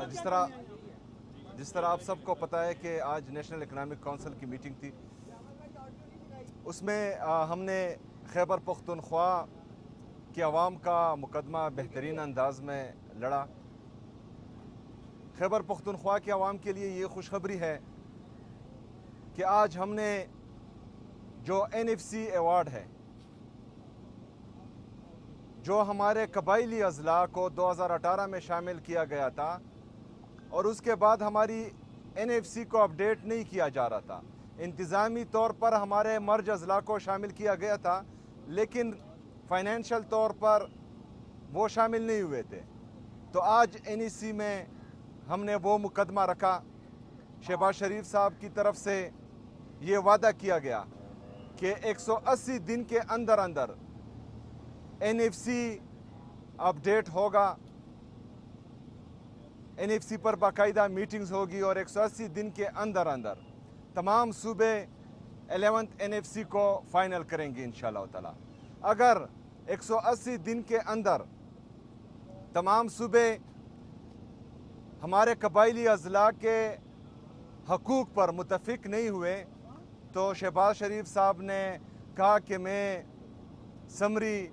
जिस तरह आप सबको पता है कि आज नेशनल इकनॉमिक काउंसिल की मीटिंग थी, उसमें हमने खैबर पख्तूनख्वा की आवाम का मुकदमा बेहतरीन अंदाज में लड़ा। खैबर पख्तूनख्वा की आवाम के लिए ये खुशखबरी है कि आज हमने जो NFC अवार्ड है, जो हमारे कबाइली अजला को 2018 में शामिल किया गया था और उसके बाद हमारी NFC को अपडेट नहीं किया जा रहा था। इंतज़ामी तौर पर हमारे मर्ज अजला को शामिल किया गया था, लेकिन फाइनेंशियल तौर पर वो शामिल नहीं हुए थे। तो आज NEC में हमने वो मुकदमा रखा। शहबाज शरीफ साहब की तरफ से ये वादा किया गया कि 180 दिन के अंदर अंदर NFC अपडेट होगा, NFC पर बाकायदा मीटिंग्स होगी और 180 दिन के अंदर अंदर तमाम सूबे 11th NFC को फाइनल करेंगे इंशाअल्लाह ताला। अगर 180 दिन के अंदर तमाम सूबे हमारे कबाइली अजला के हकूक़ पर मुतफिक नहीं हुए तो शहबाज शरीफ साहब ने कहा कि मैं समरी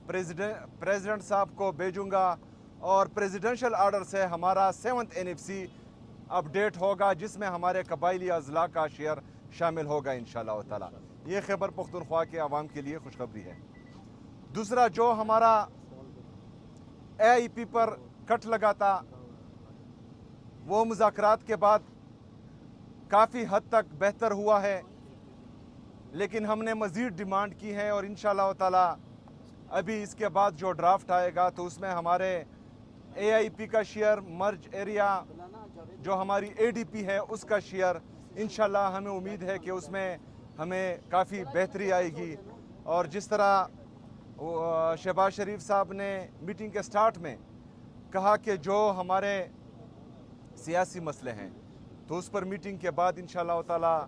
प्रेसिडेंट साहब को भेजूंगा और प्रेसिडेंशियल आर्डर से हमारा 7th NFC अपडेट होगा, जिसमें हमारे कबाइली अजला का शेयर शामिल होगा इंशाअल्लाह ताला। ये खैबर पख्तूनख्वा के आवाम के लिए खुशखबरी है। दूसरा, जो हमारा AIP पर कट लगा था, वो मुज़ाकरात के बाद काफ़ी हद तक बेहतर हुआ है, लेकिन हमने मज़ीद डिमांड की है और इंशाअल्लाह ताला अभी इसके बाद जो ड्राफ्ट आएगा तो उसमें हमारे AIP का शेयर, मर्ज एरिया जो हमारी ADP है उसका शेयर, इंशाअल्लाह हमें उम्मीद है कि उसमें हमें काफ़ी बेहतरी आएगी। और जिस तरह शहबाज शरीफ साहब ने मीटिंग के स्टार्ट में कहा कि जो हमारे सियासी मसले हैं तो उस पर मीटिंग के बाद इंशाअल्लाह ताला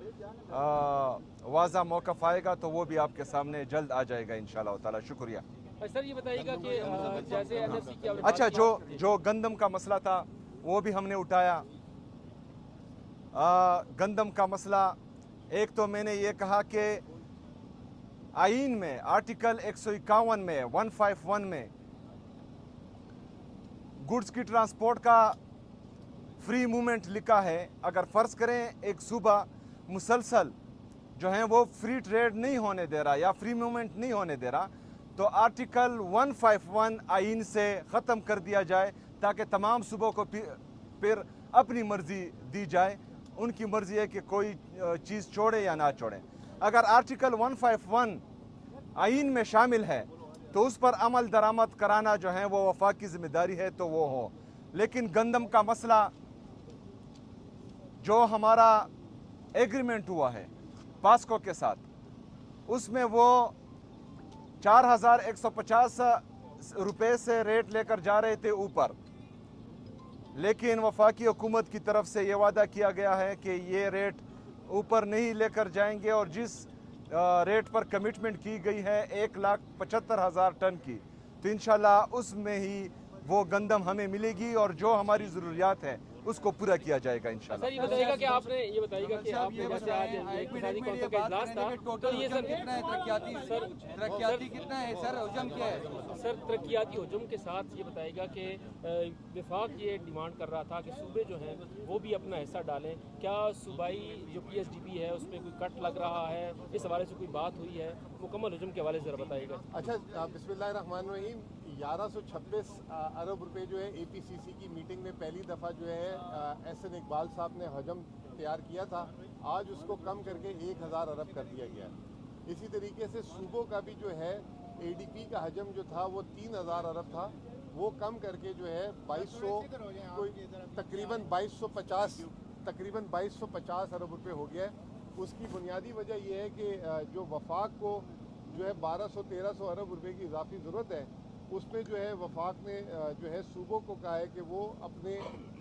वाज़ा मौक़िफ़ आएगा तो वो भी आपके सामने जल्द आ जाएगा इंशाअल्लाह ताला। शुक्रिया। सर ये बताइएगा कि जैसे NFC की अच्छा, जो गंदम का मसला था वो भी हमने उठाया। गंदम का मसला, एक तो मैंने ये कहा कि आईन में आर्टिकल 151 में 151 में गुड्स की ट्रांसपोर्ट का फ्री मूवमेंट लिखा है। अगर फ़र्ज़ करें एक सूबा मुसलसल जो है वो फ्री ट्रेड नहीं होने दे रहा या फ्री मूवमेंट नहीं होने दे रहा, तो आर्टिकल 151 आइन से ख़त्म कर दिया जाए ताकि तमाम सूबों को फिर अपनी मर्ज़ी दी जाए। उनकी मर्ज़ी है कि कोई चीज़ छोड़े या ना छोड़े। अगर आर्टिकल 151 आइन में शामिल है तो उस पर अमल दरामद कराना जो है वो वफाक की ज़िम्मेदारी है तो वो हो। लेकिन गंदम का मसला, जो हमारा एग्रीमेंट हुआ है पास्को के साथ, उसमें वो 4150 रुपये से रेट लेकर जा रहे थे ऊपर, लेकिन वफाकी हुकूमत की तरफ से ये वादा किया गया है कि ये रेट ऊपर नहीं लेकर जाएंगे और जिस रेट पर कमिटमेंट की गई है 1,75,000 टन की, तो इंशाल्लाह उसमें ही वो गंदम हमें मिलेगी और जो हमारी ज़रूरियात है उसको पूरा किया जाएगा इंशाल्लाह। सर ये बताइएगा कि आपने जैसे आज इक़्तिसादी कौंसिल का इजलास था तो ये सर तरक्याती कितना है सर, हुजम क्या है सर? तरक्याती हुजम के साथ ये बताइएगा कि वफाक ये डिमांड कर रहा था कि सूबे जो हैं वो भी अपना हिस्सा डालें। क्या सूबाई जो PSDB है उसमें कोई कट लग रहा है? इस हवाले से कोई बात हुई है? मुकम्मल हुजम के हवाले से ज़रा बताइएगा। अच्छा, बिस्मिल्लाहिर्रहमानिर्रहीम। 1126 अरब रुपए जो है APCC की मीटिंग में पहली दफ़ा जो है SN इकबाल साहब ने हजम तैयार किया था। आज उसको कम करके 1000 अरब कर दिया गया। इसी तरीके से सूबों का भी जो है ADP का हजम जो था वो 3000 अरब था, वो कम करके जो है 2200 तकरीबन 2250 अरब रुपए हो गया है। उसकी बुनियादी वजह यह है कि जो वफाक को जो है 1200-1300 अरब रुपए की इजाफी ज़रूरत है, उसमें जो है वफाक ने जो है सूबों को कहा है कि वो अपने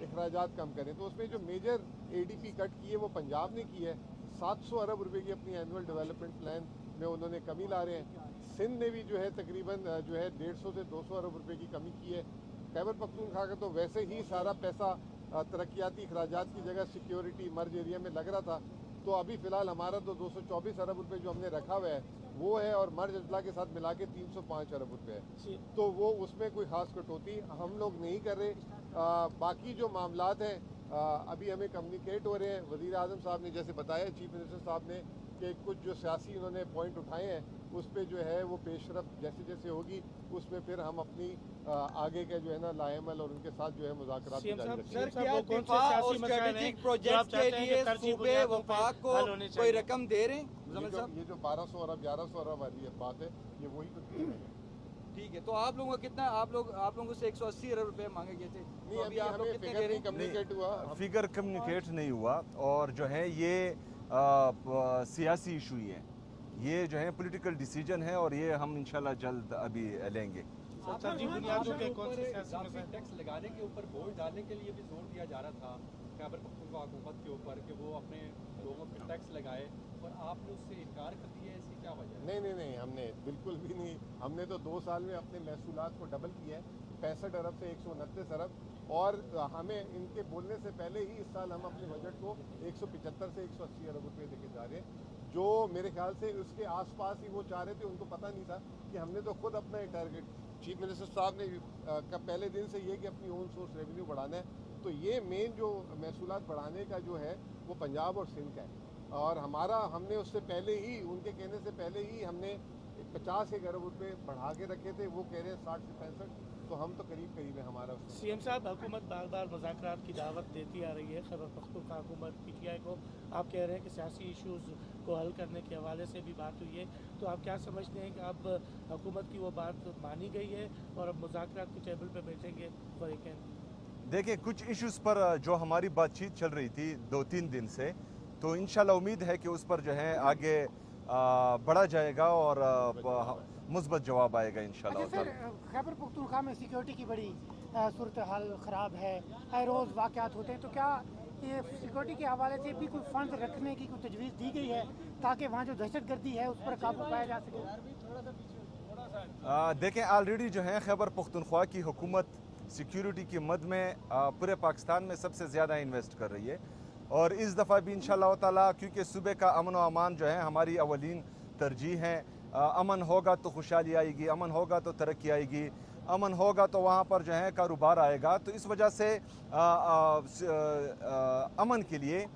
अखराजात कम करें। तो उसमें जो मेजर ADP कट की है वो पंजाब ने की है। 700 अरब रुपए की अपनी एनुअल डेवलपमेंट प्लान में उन्होंने कमी ला रहे हैं। सिंध ने भी जो है तकरीबन जो है 150 से 200 अरब रुपए की कमी की है। खैबर पख्तूनख्वा का तो वैसे ही सारा पैसा तरक्याती अखराजात की जगह सिक्योरिटी मर्ज एरिया में लग रहा था। तो अभी फ़िलहाल हमारा तो 224 अरब रुपए जो हमने रखा हुआ है वो है, और मर्ज अजला के साथ मिला के 305 अरब रुपए है। तो वो उसमें कोई ख़ास कटौती हम लोग नहीं कर रहे। बाकी जो मामलात हैं अभी हमें कम्युनिकेट हो रहे हैं। वज़ीर आज़म साहब ने जैसे बताया, चीफ मिनिस्टर साहब ने, कि कुछ जो सियासी उन्होंने पॉइंट उठाए हैं उस पर जो है वो पेशरफ जैसे जैसे होगी उसमें फिर हम अपनी आगे का जो है ना लाएमल और उनके साथ जो है मुज़ाकरात जारी रखेंगे। सर, क्या दिफा और स्ट्रेटेजिक प्रोजेक्ट के लिए सूबे वफाक को कोई रकम दे रहे हैं? ये जो 1200 अरब 1100 अरब वाली बात है, ये वही तो ठीक है। तो आप लोगों का कितना, आप लोगों से 180 अरब रुपए मांगे गए थे, नहीं, तो अभी आप लोग हमें कितने फिगर दे रहे नहीं हैं? कम्युनिकेट हुआ। फिगर कम्युनिकेट नहीं हुआ, और जो है ये सियासी इशू ही है, ये जो है पॉलिटिकल डिसीजन है, और ये हम इंशाल्लाह जल्द अभी लेंगे। टैक्स लगाने के ऊपर बोझ डालने के लिए भी जोर दिया जा रहा था खैबर पख्तूनख्वा हुकूमत के ऊपर कि वो अपने लोगों पर टैक्स लगाए, और आपने उससे इनकार कर दिया है, इसकी क्या वजह है? नहीं, हमने बिल्कुल भी नहीं। हमने तो 2 साल में अपने महसूलात को डबल किया है, 65 अरब से 129 अरब, और हमें इनके बोलने से पहले ही इस साल हम अपने बजट को 175 से 180 अरब रुपये लेके जा रहे हैं, जो मेरे ख्याल से उसके आसपास ही वो चाह रहे थे। उनको पता नहीं था कि हमने तो खुद अपना एक टारगेट, चीफ मिनिस्टर साहब ने का पहले दिन से ये कि अपनी ओन सोर्स रेवेन्यू बढ़ाना है, तो ये मेन जो महसूलात बढ़ाने का जो है वो पंजाब और सिंध का है। और हमने उससे पहले ही, उनके कहने से पहले ही हमने 50 अरब रुपये बढ़ा के रखे थे। वो कह रहे हैं 60 से 65, तो हम तो करीब है हमारा। सीएम साहब, हुकूमत बार बार मुज़ाकरात की दावत देती आ रही है, खैबर पख्तूनख्वा हुकूमत पीटीआई को। आप कह रहे हैं कि सियासी इशूज़ को हल करने के हवाले से भी बात हुई है, तो आप क्या समझते हैं कि अब हुकूमत की वो बात मानी गई है और अब मुज़ाकरात के टेबल पर बैठेंगे फरीकैन? देखिए, कुछ इश्यूज़ पर जो हमारी बातचीत चल रही थी 2-3 दिन से, तो इंशाल्लाह उम्मीद है कि उस पर जो है आगे बढ़ा जाएगा और मुस्बत जवाब आएगा इंशाल्लाह। अच्छा सर, खैबर पख्तूनख्वा में सिक्योरिटी की बड़ी सूरत हाल ख़राब है, हर रोज़ वाक़यात होते हैं, तो क्या ये सिक्योरिटी के हवाले से भी कोई फंड रखने की कोई तजवीज़ दी गई है ताकि वहाँ जो दहशतगर्दी है उस पर काबू पाया जा सके? देखें, ऑलरेडी जो है खैबर पख्तूनख्वा की हुकूमत सिक्योरिटी की मद में पूरे पाकिस्तान में सबसे ज़्यादा इन्वेस्ट कर रही है, और इस दफ़ा भी इंशाल्लाह ताला, क्योंकि सूबे का अमन व अमान जो है हमारी अवलीन तरजीह है। अमन होगा तो खुशहाली आएगी, अमन होगा तो तरक्की आएगी, अमन होगा तो वहाँ पर जो है कारोबार आएगा। तो इस वजह से अमन के लिए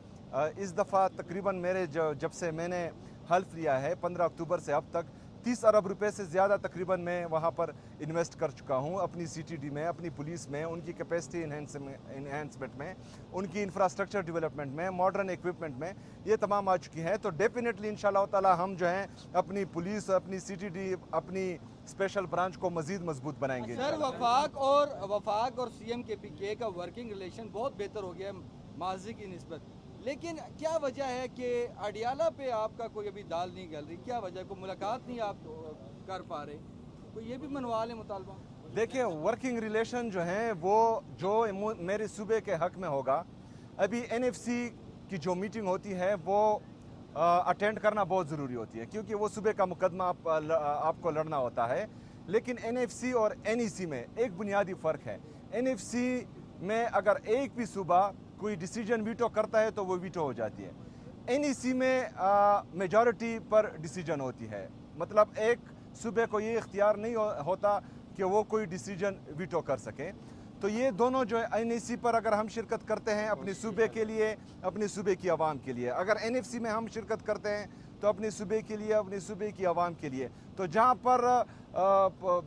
इस दफ़ा तकरीबन मेरे जब से मैंने हल्फ लिया है 15 अक्टूबर से अब तक 30 अरब रुपए से ज़्यादा तकरीबन मैं वहाँ पर इन्वेस्ट कर चुका हूँ, अपनी सीटीडी में, अपनी पुलिस में, उनकी कैपेसिटी इन्हेंसमेंट में, उनकी इंफ्रास्ट्रक्चर डेवलपमेंट में, मॉडर्न इक्विपमेंट में, ये तमाम आ चुकी हैं। तो डेफिनेटली इंशाल्लाह ताला हम जो हैं अपनी पुलिस, अपनी सीटीडी, अपनी स्पेशल ब्रांच को मजीद मजबूत बनाएंगे। सर, वफाक और सीएम के पीके का वर्किंग रिलेशन बहुत बेहतर हो गया है माजी की निस्बत, लेकिन क्या वजह है कि अडियाला पे आपका कोई अभी दाल नहीं गल रही? क्या वजह, कोई मुलाकात नहीं आप कर पा रहे? कोई ये भी मनवा लें मुतालबा। देखिए, वर्किंग रिलेशन जो हैं वो जो मेरे सूबे के हक में होगा, अभी एनएफसी की जो मीटिंग होती है वो अटेंड करना बहुत ज़रूरी होती है, क्योंकि वो सूबे का मुकदमा आपको लड़ना होता है। लेकिन एनएफसी और एनईसी में एक बुनियादी फ़र्क है। एनएफसी में अगर एक भी सूबा कोई डिसीजन वीटो करता है तो वो वीटो हो जाती है। एनईसी में मेजॉरिटी पर डिसीजन होती है, मतलब एक सूबे को ये इख्तियार नहीं होता कि वो कोई डिसीजन वीटो कर सके। तो ये दोनों जो है एनईसी पर अगर हम शिरकत करते हैं अपने सूबे के लिए, अपने सूबे की आवाम के लिए, अगर एनएफसी में हम शिरकत करते हैं तो अपने सूबे के लिए, अपने सूबे की आवाम के लिए। तो जहाँ पर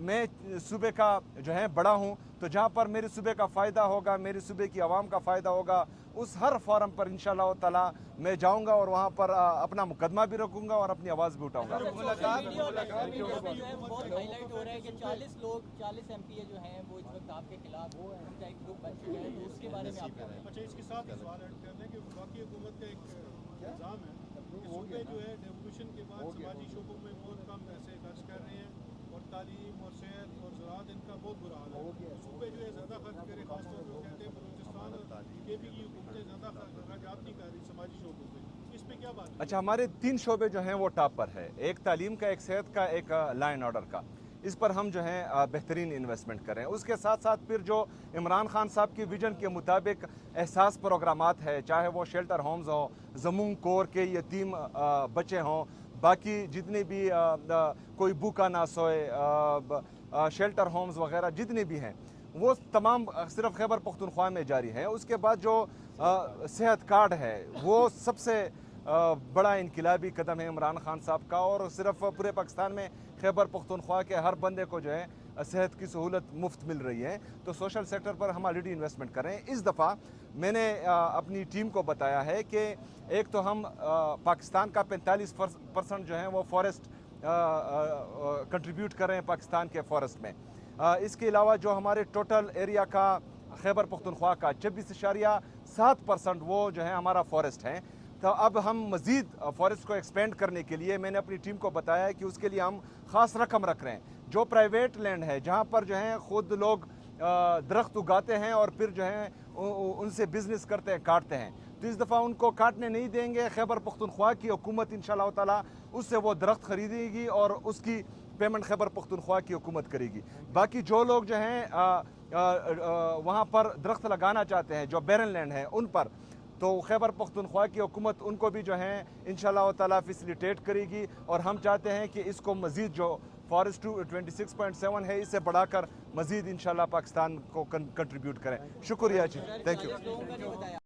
मैं सूबे का जो है बड़ा हूँ, तो जहाँ पर मेरे सूबे का फ़ायदा होगा, मेरे सूबे की आवाम का फ़ायदा होगा, उस हर फोरम पर इंशाल्लाह ताला मैं जाऊँगा और वहाँ पर अपना मुकदमा भी रखूँगा और अपनी आवाज़ भी उठाऊँगा। बहुत हाईलाइट हो रहा है कि 40 एमपीए जो हैं वो इस वक्त आपके खिलाफ उनका एक ग्रुप बन चुका है, तो उसके बारे में आप? अच्छा, इसके साथ ही सवाल ऐड कर दें कि वफाकी हुकूमत का एक इल्ज़ाम है कि सूबे जो है डेवोल्यूशन के बाद समाजी शोबों में बहुत कम पैसे खर्च कर रहे हैं, और तालीम और सेहत और ज़राअत इनका बहुत बुरा हाल है। सूबे जो है ज़्यादा खर्च करे, खासतौर पर कहते हैं बलूचिस्तान और केपी की हुकूमतें ज़्यादा खर्च नहीं कर रही समाजी शोबों पर, इस पर क्या बात? अच्छा, हमारे 3 शोबे जो हैं वो टॉप पर है, एक तालीम का, एक सेहत का, एक लॉ एंड ऑर्डर का। اس پر ہم جو ہیں بہترین انویسٹمنٹ کریں. اس کے ساتھ ساتھ پھر جو عمران خان صاحب کی ویژن کے مطابق احساس پروگرامات ہے, چاہے وہ شیلٹر ہومز ہوں, زمون کور کے یتیم بچے ہوں, باقی جتنے بھی کوئی بھوکا نہ سوئے, شیلٹر ہومز وغیرہ جتنے بھی ہیں, وہ تمام صرف خیبر پختونخوا میں جاری ہیں. اس کے بعد جو صحت کارڈ ہے وہ سب سے بڑا انقلابی قدم ہے عمران خان صاحب کا, اور صرف پورے پاکستان میں خیبر پختونخوا کے ہر بندے کو جو ہے صحت کی سہولت مفت مل رہی ہے. تو سوشل سیکٹر پر ہم آلریڈی انویسٹمنٹ کر رہے ہیں. اس دفعہ میں نے اپنی ٹیم کو بتایا ہے کہ ایک تو ہم پاکستان کا 45% جو ہے وہ فارسٹ کنٹریبیوٹ کر رہے ہیں پاکستان کے فارسٹ میں. اس کے علاوہ جو ہمارے ٹوٹل ایریا کا خیبر پختونخوا کا 26.7% وہ جو ہے ہمارا فارسٹ ہے. تو اب ہم مزید فارسٹ کو ایکسپینڈ کرنے کے لیے میں نے اپنی ٹیم کو بتایا ہے کہ اس کے لیے ہم خاص رقم رکھ رہے ہیں. جو پرائیویٹ لینڈ ہے جہاں پر جو ہے خود لوگ درخت اگاتے ہیں اور پھر جو ہے ان سے بزنس کرتے ہیں, کاٹتے ہیں, تو اس دفعہ ان کو کاٹنے نہیں دیں گے. خیبر پختونخوا کی حکومت انشاءاللہ تعالی اس سے وہ درخت خریدے گی اور اس کی پیمنٹ خیبر پختونخوا کی حکومت کرے گی. باقی جو لوگ جو ہیں وہاں پر درخت لگانا چاہتے ہیں جو بیرن لینڈ ہے ان پر, تو خیبر پختونخوا کی حکومت ان کو بھی جو ہے انشاءاللہ تعالی فیسیلیٹیٹ کرے گی. اور ہم چاہتے ہیں کہ اس کو مزید جو فارسٹ 26.7 ہے اس سے بڑھا کر مزید انشاءاللہ پاکستان کو کنٹریبیوٹ کریں. شکریہ جی, تھینک یو.